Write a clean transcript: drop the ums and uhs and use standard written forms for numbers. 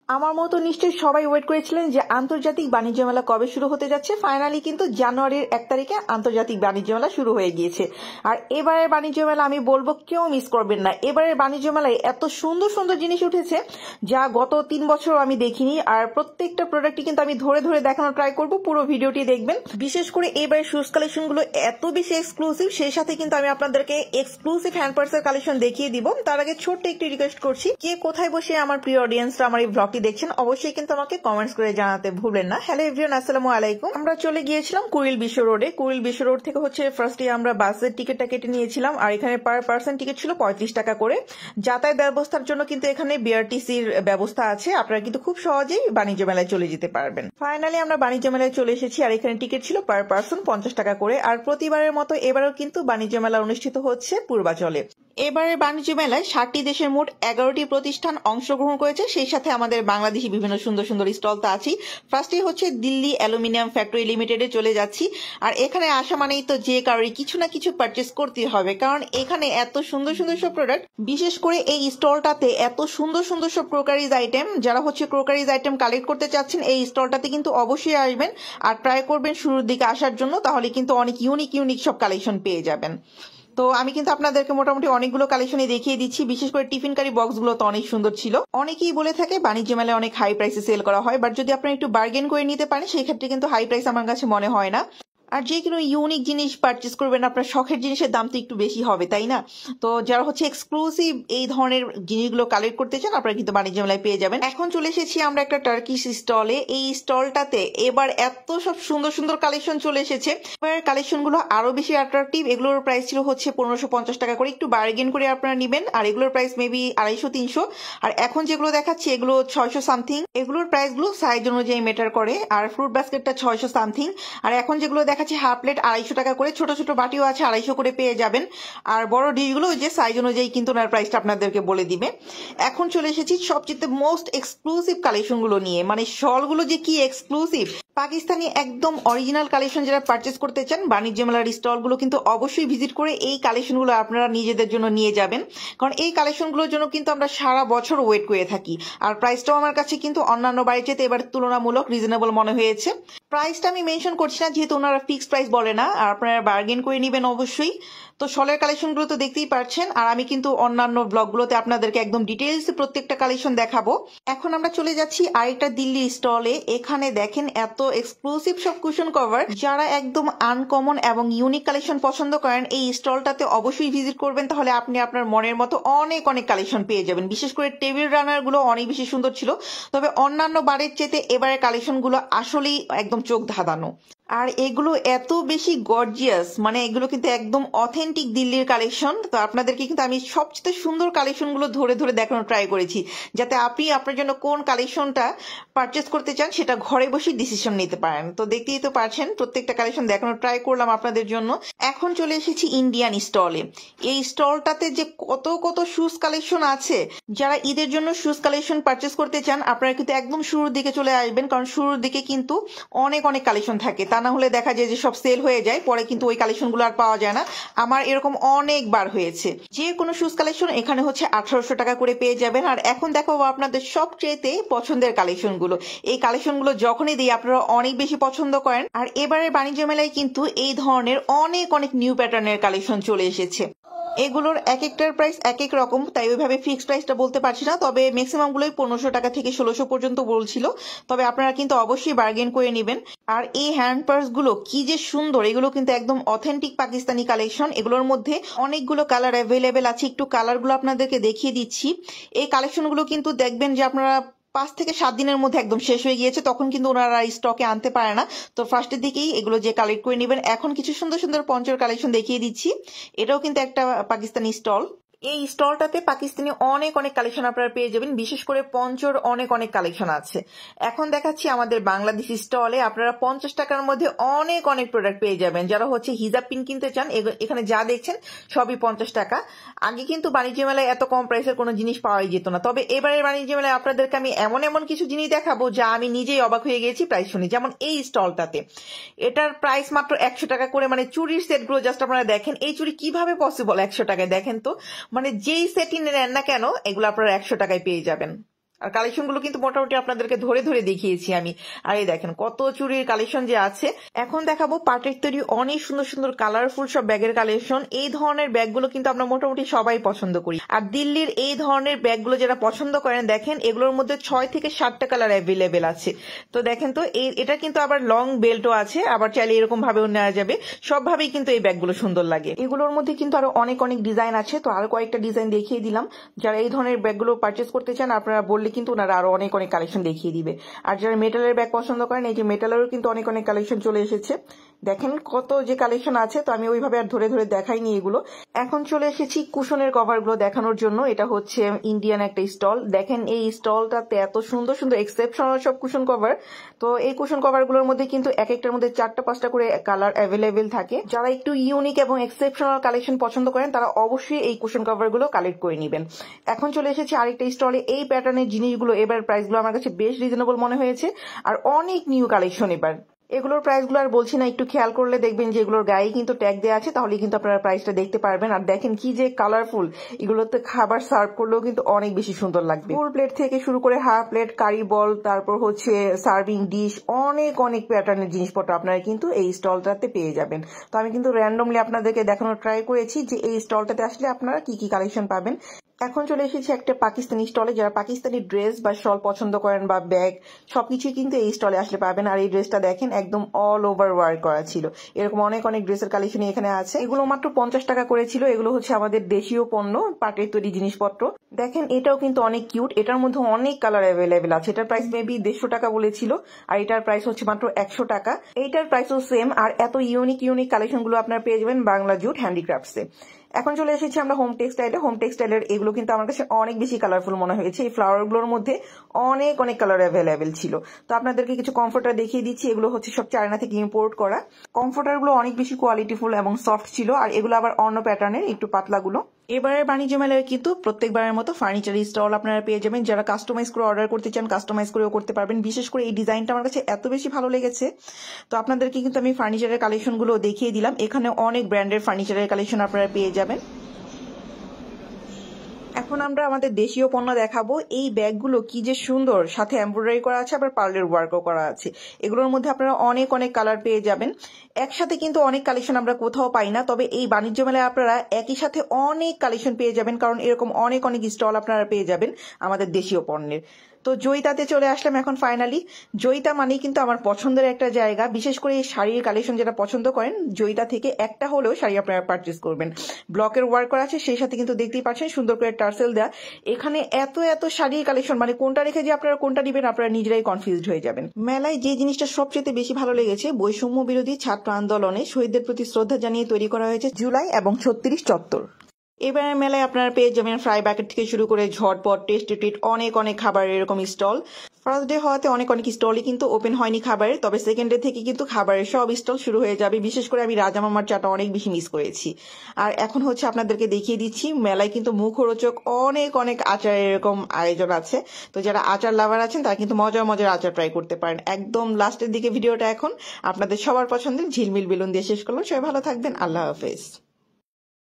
আমার মতো নিশ্চয়ই সবাই ওয়েট করেছিলেন যে আন্তর্জাতিক বাণিজ্য মেলা কবে শুরু হতে যাচ্ছে। ফাইনালি কিন্তু জানুয়ারির 1 তারিখে আন্তর্জাতিক বাণিজ্য মেলা শুরু হয়ে গিয়েছে। আর এবারের বাণিজ্য মেলা আমি বলবো কেউ মিস করবেন না। এবারের বাণিজ্য মেলায় এত সুন্দর সুন্দর জিনিস উঠেছে যা গত 3 বছর আমি দেখিনি। আর প্রত্যেকটা প্রোডাক্টই কিন্তু আমি ধরে ধরে দেখানোর ট্রাই করব, পুরো ভিডিওটি দেখবেন। বিশেষ করে এবারের শুজ কালেকশন গুলো এত বেশি এক্সক্লুসিভ, সেই সাথে কিন্তু আমি আপনাদেরকে এক্সক্লুসিভ হ্যান্ড পার্সের কালেকশন দেখিয়ে দিব। তার আগে ছোট্ট একটি রিকোয়েস্ট করছি, কে কোথায় বসে আমার প্রিয় অডিয়েন্সরা আমার এই ব্লগটি দেখছেন অবশ্যই কিন্তু আমাকে কমেন্টস করে জানাতে ভুলবেন না। হ্যালো এভরিওয়ান, আসসালামু আলাইকুম। আমরা চলে গিয়েছিলাম কুড়িল বিশ্ব রোডে। কুড়িল বিশ্ব রোড থেকে ফার্স্টে আমরা বাসের টিকিটটা কেটে নিয়েছিলাম। আর এখানে পার পার্সন টিকিট ছিল 35 টাকা করে। যাতায়াত ব্যবস্থার জন্য কিন্তু এখানে বিআরটিসির ব্যবস্থা আছে, আপনারা কিন্তু খুব সহজেই বাণিজ্য মেলায় চলে যেতে পারবেন। ফাইনালি আমরা বাণিজ্য মেলায় চলে এসেছি। আর এখানে টিকিট ছিল পার পার্সন 50 টাকা করে। আর প্রতিবারের মতো এবারও কিন্তু বাণিজ্য মেলা অনুষ্ঠিত হচ্ছে পূর্বাচলে। এবারের বাণিজ্য মেলায় 60টি দেশের মোট 11টি প্রতিষ্ঠান অংশগ্রহণ করেছে। সেই সাথে আমাদের বাংলাদেশি বিভিন্ন সুন্দর সুন্দর স্টল তো আছেই। ফার্স্টে হচ্ছে দিল্লি অ্যালুমিনিয়াম ফ্যাক্টরি লিমিটেডে চলে যাচ্ছি। আর এখানে আসা মানেই তো যে কারোরই কিছু না কিছু পারচেস করতে হবে, কারণ এখানে এত সুন্দর সুন্দর সব প্রোডাক্ট। বিশেষ করে এই স্টলটাতে এত সুন্দর সুন্দর সব ক্রোকারিজ আইটেম, যারা ক্রোকারিজ আইটেম কালেক্ট করতে চাচ্ছেন এই স্টলটাতে কিন্তু অবশ্যই আসবেন আর ট্রাই করবেন শুরুর দিকে আসার জন্য, তাহলে কিন্তু অনেক ইউনিক সব কালেকশন পেয়ে যাবেন। তো আমি কিন্তু আপনাদেরকে মোটামুটি অনেকগুলো কালেকশনই দেখিয়ে দিচ্ছি। বিশেষ করে টিফিন কারি বক্স গুলো তো অনেক সুন্দর ছিল। অনেকেই বলে থাকে বাণিজ্য মেলায় অনেক হাই প্রাইসে সেল করা হয়, বাট যদি আপনারা একটু বার্গেন করে নিতে পারেন সেই ক্ষেত্রে কিন্তু হাই প্রাইস আমার কাছে মনে হয় না। আর যে কোনো ইউনিক জিনিস পারচেস করবেন আপনার শখের জিনিসের দাম তো একটু বেশি হবে, তাই না? তো যারা এক্সক্লুসিভ এই ধরনের জিনিসগুলো কালেক্ট করতে চান আপনারা কিন্তু বাণিজ্য মেলায় পেয়ে যাবেন। এখন চলে এসেছি আমরা একটা টার্কিশ স্টলে। এই স্টলটাতে এবার এত সব সুন্দর সুন্দর কালেকশন চলে এসেছে। এবার কালেকশন গুলো আরো বেশি অ্যাট্রাকটিভ। এগুলোর প্রাইস ছিল 1550 টাকা করে। একটু বার্গেন করে আপনারা নিবেন। আর এগুলোর প্রাইস মেবি 250-300। আর এখন যেগুলো দেখাচ্ছি এগুলো 600 সামথিং। এগুলোর প্রাইস গুলো সাইজ অনুযায়ী মেটার করে। আর ফ্রুট বাস্কেটটা 600 সামথিং। আর এখন যেগুলো দেখাচ্ছি হাফ প্লেট 250 টাকা করে। ছোট ছোট বাটিও আছে 250 করে পেয়ে যাবেন। আর বড় ডিশগুলো যে সাইজ অনুযায়ী কিন্তু ওনার প্রাইসটা আপনাদেরকে বলে দিবে। এখন চলে এসেছি সবচেয়ে মোস্ট এক্সক্লুসিভ কালেকশন গুলো নিয়ে। মানে শলগুলো যে কি এক্সক্লুসিভ, পাকিস্তানি একদম অরিজিনাল কালেকশন যারা পারচেস করতে চান বাণিজ্য মেলার স্টল গুলো কিন্তু অবশ্যই ভিজিট করে এই কালেকশন গুলো আপনারা নিজেদের জন্য নিয়ে যাবেন, কারণ এই কালেকশন গুলোর জন্য কিন্তু আমরা সারা বছর ওয়েট করে থাকি। আর প্রাইসটাও আমার কাছে কিন্তু অন্যান্য বাড়ির চেয়ে এবার তুলনামূলক রিজনেবল মনে হয়েছে। প্রাইসটা আমি মেনশন করছি না, যেহেতু ওনারা ফিক্সড প্রাইস বলে না, আর আপনারা বার্গেন করে নিবেন অবশ্যই। তো শলের কালেকশন গুলো তো দেখতেই পারছেন। আর আমি কিন্তু অন্যান্য ব্লগগুলোতে আপনাদেরকে একদম ডিটেইলস প্রত্যেকটা কালেকশন দেখাবো। এখন আমরা চলে যাচ্ছি আরেকটা দিল্লি স্টলে। এখানে দেখেন এত এক্সক্লুসিভ সব কুশন কভার। যারা একদম আনকমন এবং ইউনিক কালেকশন পছন্দ করেন এই স্টলটাতে অবশ্যই ভিজিট করবেন, তাহলে আপনি আপনার মনের মতো অনেক কালেকশন পেয়ে যাবেন। বিশেষ করে টেবিল রানার গুলো অনেক বেশি সুন্দর ছিল। তবে অন্যান্য বারের চেয়ে এবারের কালেকশন গুলো আসলেই একদম চোখ ধাঁধানো। আর এগুলো এত বেশি গর্জিয়াস, মানে এগুলো কিন্তু একদম অথেন্টিক দিল্লির কালেকশন। তো আপনাদেরকে কিন্তু আমি সবচেয়ে সুন্দর কালেকশন গুলো ধরে ধরে দেখানোর ট্রাই করেছি, যাতে আপনি আপনার জন্য কোন কালেকশনটা পারচেস করতে চান সেটা ঘরে বসে ডিসিশন নিতে পারেন। তো দেখতেই তো পারছেন প্রত্যেকটা কালেকশন দেখানোর ট্রাই করলাম আপনাদের জন্য। এখন চলে এসেছি ইন্ডিয়ান স্টলে। এই স্টলটাতে যে কত শুজ কালেকশন আছে। যারা ঈদের জন্য শুজ কালেকশন পারচেস করতে চান আপনারা কিন্তু একদম শুরুর দিকে চলে আসবেন, কারণ শুরুর দিকে কিন্তু অনেক কালেকশন থাকে। তা না হলে দেখা যায় যে সব সেল হয়ে যায়, পরে কিন্তু ওই কালেকশন গুলো আর পাওয়া যায় না। আমার এরকম অনেকবার হয়েছে। যে কোনো শুজ কালেকশন এখানে 1800 টাকা করে পেয়ে যাবেন। আর এখন দেখাবো আপনাদের সবচেয়ে পছন্দের কালেকশন গুলো। এই কালেকশন গুলো যখনই দিই আপনারা অনেক বেশি পছন্দ করেন। আর এবারের বাণিজ্য মেলায় কিন্তু এই ধরনের অনেক নিউ প্যাটার্নের কালেকশন চলে এসেছে। এগুলোর এক একটার প্রাইস এক এক রকম, তাই ওইভাবে ফিক্সড প্রাইসটা বলতে পারছি না। তবে ম্যাক্সিমাম গুলোই 1500 টাকা থেকে 1600 পর্যন্ত বলছিল। তবে আপনারা কিন্তু অবশ্যই বার্গেন করে নেবেন। আর এই হ্যান্ড পার্স গুলো কি যে সুন্দর, এগুলো কিন্তু একদম অথেন্টিক পাকিস্তানি কালেকশন। এগুলোর মধ্যে অনেকগুলো কালার অ্যাভেলেবেল আছে। একটু কালার গুলো আপনাদেরকে দেখিয়ে দিচ্ছি। এই কালেকশন গুলো কিন্তু দেখবেন যে আপনারা 5 থেকে 7 দিনের মধ্যে একদম শেষ হয়ে গিয়েছে, তখন কিন্তু ওনারা স্টকে আনতে পারে না। তো ফার্স্টের দিকেই এগুলো যে কালেক্ট করে নেবেন। এখন কিছু সুন্দর সুন্দর পঞ্চর কালেকশন দেখিয়ে দিচ্ছি। এটাও কিন্তু একটা পাকিস্তানি স্টল। এই স্টলটাতে পাকিস্তানি অনেক কালেকশন আপনারা পেয়ে যাবেন। বিশেষ করে পঞ্চর অনেক কালেকশন আছে। এখন দেখাচ্ছি আমাদের বাংলাদেশি স্টলে আপনারা 50 টাকার মধ্যে অনেক প্রোডাক্ট পেয়ে যাবেন। যারা হিজাব পিন কিনতে চান এখানে যা দেখছেন সবই 50 টাকা। আগে কিন্তু বাণিজ্য মেলায় এত কম প্রাইসের কোনো জিনিস পাওয়াই যেত না। তবে এবারের বাণিজ্য মেলায় আপনাদেরকে আমি এমন কিছু জিনিস দেখাবো যা আমি নিজেই অবাক হয়ে গেছি প্রাইস শুনি। যেমন এই স্টলটাতে এটার প্রাইস মাত্র 100 টাকা করে। মানে চুরির সেটগুলো জাস্ট আপনারা দেখেন, এই চুরি কিভাবে পসিবল 100 টাকায়, দেখেন তো। মানে যেই সেটই নেন না কেন এগুলো আপনারা 100 টাকায় পেয়ে যাবেন। আর কালেকশন গুলো কিন্তু মোটামুটি আপনাদেরকে ধরে ধরে দেখিয়েছি আমি। আর এই দেখেন কত চুরির কালেকশন যে আছে। এখন দেখাবো পাটের তৈরি অনেক সুন্দর সুন্দর কালারফুল সব ব্যাগের কালেকশন। এই ধরনের ব্যাগগুলো কিন্তু আমরা মোটামুটি সবাই পছন্দ করি। আর দিল্লির এই ধরনের ব্যাগগুলো যারা পছন্দ করেন, দেখেন এগুলোর মধ্যে 6 থেকে 7টা কালার অ্যাভেলেবেল আছে। তো দেখেন তো এটা কিন্তু আবার লং বেল্টও আছে, আবার চাইলে এরকম ভাবেও নেওয়া যাবে। সবভাবেই কিন্তু এই ব্যাগগুলো সুন্দর লাগে। এগুলোর মধ্যে কিন্তু আরো অনেক অনেক ডিজাইন আছে, তো আরো কয়েকটা ডিজাইন দেখিয়ে দিলাম। যারা এই ধরনের ব্যাগগুলো পারচেস করতে চান আপনারা বললে কিন্তু ওনারা আরো অনেক অনেক কালেকশন দেখিয়ে দিবে। আর যারা মেটালের ব্যাগ পছন্দ করেন, এই যে মেটালেরও কিন্তু অনেক অনেক কালেকশন চলে এসেছে। দেখেন কত যে কালেকশন আছে, তো আমি ওইভাবে আর ধরে ধরে দেখাইনি এগুলো। এখন চলে এসেছি কুশনের কভার গুলো দেখানোর জন্য। এটা হচ্ছে ইন্ডিয়ান একটা স্টল। দেখেন এই স্টলটাতে এত সুন্দর সুন্দর এক্সেপশনাল সব কুশন কভার। তো এই কুশন কভার গুলোর মধ্যে কিন্তু এক একটার মধ্যে 4টা-5টা করে কালার অ্যাভেলেবেল থাকে। যারা একটু ইউনিক এবং এক্সেপশনাল কালেকশন পছন্দ করেন তারা অবশ্যই এই কুশন কভার গুলো কালেক্ট করে নেবেন। এখন চলে এসেছি আরেকটা স্টলে। এই প্যাটার্নের জিনিসগুলো এবার প্রাইসগুলো আমার কাছে বেশ রিজনেবল মনে হয়েছে, আর অনেক নিউ কালেকশন এবার। এগুলোর প্রাইসগুলো আর বলছি না, একটু খেয়াল করলে দেখবেন যে এগুলোর গায়ে কিন্তু ট্যাগ দেওয়া আছে, তাহলে কিন্তু আপনারা প্রাইসটা দেখতে পারবেন। আর দেখেন কি যে কালারফুল, এগুলোতে খাবার সার্ভ করলেও কিন্তু অনেক বেশি সুন্দর লাগবে। ফুল প্লেট থেকে শুরু করে হাফ প্লেট, কারি বল, তারপর হচ্ছে সার্ভিং ডিশ, অনেক অনেক প্যাটার্নের জিনিসপত্র আপনারা কিন্তু এই স্টলটাতে পেয়ে যাবেন। তো আমি কিন্তু র্যান্ডমলি আপনাদেরকে দেখানোর ট্রাই করেছি যে এই স্টলটাতে আসলে আপনারা কি কি কালেকশন পাবেন। এখন চলে এসেছি একটা পাকিস্তানি স্টলে। যারা পাকিস্তানি ড্রেস বা শল পছন্দ করেন বা ব্যাগ, সবকিছুই কিন্তু এই স্টলে আসলে পাবেন। আর এই ড্রেসটা দেখেন একদম অল ওভার ওয়ার্ক করা ছিল। এরকম অনেক অনেক ড্রেসের কালেকশন এখানে আছে। এগুলো মাত্র 50 টাকা করেছিল। এগুলো হচ্ছে আমাদের দেশীয় পণ্য, পাটের তৈরি জিনিসপত্র। দেখেন এটাও কিন্তু অনেক কিউট। এটার মধ্যে অনেক কালার অ্যাভেলেবেল আছে। এটার প্রাইস মেবি 150 টাকা বলেছিল, আর এটার প্রাইস হচ্ছে মাত্র 100 টাকা। এইটার প্রাইসও সেম। আর এত ইউনিক ইউনিক কালেকশন গুলো আপনারা পেয়ে যাবেন বাংলা জুট হ্যান্ডিক্রাফটসে। এখন চলে এসেছি আমরা হোম টেক্সটাইলে। হোম টেক্সটাইলের এগুলো কিন্তু আমার কাছে অনেক বেশি কালারফুল মনে হয়েছে। এই ফ্লাওয়ার গুলোর মধ্যে অনেক অনেক কালার অ্যাভেলেবেল ছিল। তো আপনাদেরকে কিছু কমফোর্টার দেখিয়ে দিচ্ছি। এগুলো হচ্ছে সব চায়না থেকে ইম্পোর্ট করা। কমফোর্টার গুলো অনেক বেশি কোয়ালিটিফুল এবং সফট ছিল, আর এগুলো আবার অন্য প্যাটার্নের, একটু পাতলা গুলো। এবারের বাণিজ্য মেলায় কিন্তু প্রত্যেকবারের মতো ফার্নিচার স্টল আপনারা পেয়ে যাবেন। যারা কাস্টমাইজ করে অর্ডার করতে চান কাস্টমাইজ করেও করতে পারবেন। বিশেষ করে এই ডিজাইনটা আমার কাছে এত বেশি ভালো লেগেছে, তো আপনাদেরকে কিন্তু আমি ফার্নিচারের কালেকশন গুলো দেখিয়ে দিলাম। এখানে অনেক ব্র্যান্ডের ফার্নিচারের কালেকশন আপনারা পেয়ে যাবেন। এখন আমরা আমাদের দেশীয় পণ্য দেখাবো। এই ব্যাগগুলো কি যে সুন্দর, সাথে এমব্রয়ডারি করা আছে, আবার পার্লের ওয়ার্কও করা আছে। এগুলোর মধ্যে আপনারা অনেক অনেক কালার পেয়ে যাবেন। একসাথে কিন্তু অনেক কালেকশন আমরা কোথাও পাই না, তবে এই বাণিজ্য মেলায় আপনারা একই সাথে অনেক কালেকশন পেয়ে যাবেন, কারণ এরকম অনেক অনেক স্টল আপনারা পেয়ে যাবেন আমাদের দেশীয় পণ্যের। তো জয়িতাতে চলে আসলাম এখন ফাইনালি। জয়িতা মানেই কিন্তু আমার পছন্দের একটা জায়গা। বিশেষ করে এই শাড়ির কালেকশন যারা পছন্দ করেন, জয়িতা থেকে একটা হলেও শাড়ি আপনারা পারচেস করবেন। ব্লকের ওয়ার্ক করা আছে, সেই সাথে কিন্তু দেখতেই পাচ্ছেন সুন্দর করে টার্সেল দেয়া। এখানে এত এত শাড়ির কালেকশন, মানে কোনটা রেখে যে আপনারা কোনটা নেবেন আপনারা নিজেরাই কনফিউজড হয়ে যাবেন। মেলায় যে জিনিসটা সবচেয়ে বেশি ভালো লেগেছে, বৈষম্য বিরোধী ছাত্র আন্দোলনে শহীদদের প্রতি শ্রদ্ধা জানিয়ে তৈরি করা হয়েছে জুলাই এবং 36 চত্বর। এবারে মেলায় আপনারা পেয়ে যাবেন ফ্রাই প্যাকেট থেকে শুরু করে ঝটপট, টেস্টি ট্রিট, অনেক অনেক খাবার এরকম স্টল। ফার্স্ট ডে হওয়াতে অনেক অনেক স্টলই কিন্তু ওপেন হয়নি খাবারের, তবে সেকেন্ড ডে থেকে কিন্তু খাবারের সব স্টল শুরু হয়ে যাবে। বিশেষ করে আমি রাজামামার চাটা অনেক বেশি মিস করেছি। আর এখন হচ্ছে আপনাদেরকে দেখিয়ে দিচ্ছি, মেলায় কিন্তু মুখরোচক অনেক অনেক আচারের এরকম আয়োজন আছে। তো যারা আচার লাভার আছেন তারা কিন্তু মজার মজার আচার ট্রাই করতে পারেন। একদম লাস্টের দিকে ভিডিওটা এখন আপনাদের সবার পছন্দের ঝিলমিল বেলুন দিয়ে শেষ করলাম। সবাই ভালো থাকবেন, আল্লাহ হাফেজ।